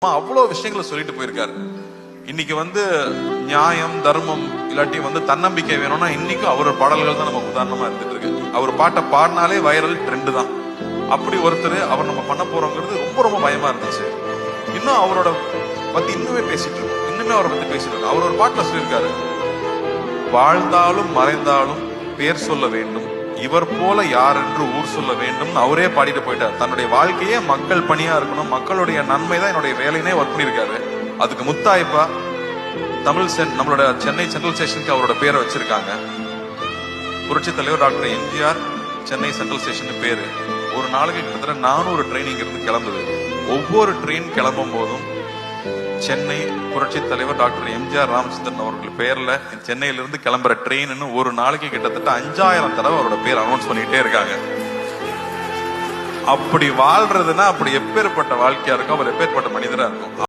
அவ்வளவு விஷயங்களை சொல்லிட்டு போயிருக்காரு. இன்னைக்கு நியாயம் தர்மம் இல்லாட்டி தன்னம்பிக்கை வேணும்னா இன்னைக்கும் அவரோட பாடல்கள் தான் நமக்கு உதாரணமா இருந்துட்டு இருக்கு. அவர் பாட்டை பாடினாலே வைரல் ட்ரெண்ட் தான். அப்படி ஒருத்தர் அவர் நம்ம பண்ண போறோங்கிறது ரொம்ப ரொம்ப பயமா இருந்துச்சு. இன்னும் அவரோட பத்தி இன்னுமே பேசிட்டு இருக்கோம். இன்னுமே அவரை பத்தி பேசிட்டு இருக்கோம். அவர் ஒரு பாட்டுல சொல்லியிருக்காரு, வாழ்ந்தாலும் மறைந்தாலும் பேர் சொல்ல வேண்டும், இவர் போல யார் என்று ஊர் சொல்ல வேண்டும். அவரே பாடிட்டு போயிட்டார். தன்னுடைய வாழ்க்கையே மக்கள் பணியா இருக்கணும், மக்களுடைய நன்மை தான் என்னுடைய வேலைனே ஒர்க் பண்ணியிருக்காரு. அதுக்கு முத்தாய்ப்பா நம்மளோட சென்னை சென்ட்ரல் ஸ்டேஷனுக்கு அவரோட பேரை வச்சிருக்காங்க. புரட்சி தலைவர் doctor MGR Chennai central station பேரு. ஒரு நாளைக்கு கிட்டத்தட்ட 400 ட்ரெயினிங் இருந்து கிளம்புது. ஒவ்வொரு ட்ரெயின் கிளம்பும் போதும் சென்னை புரட்சி தலைவர் டாக்டர் எம்ஜிஆர் ராமச்சந்திரன் அவர்கள் பேர்ல சென்னையிலிருந்து கிளம்புற ட்ரெயின் ஒரு நாளைக்கு கிட்டத்தட்ட 5000 தடவை அவரோட பேர் அனௌன்ஸ் பண்ணிட்டே இருக்காங்க. அப்படி வாழ்றதுன்னா அப்படி எப்பேற்பட்ட வாழ்க்கையா இருக்கும், அவர் எப்பேற்பட்ட மனிதரா இருக்கும்.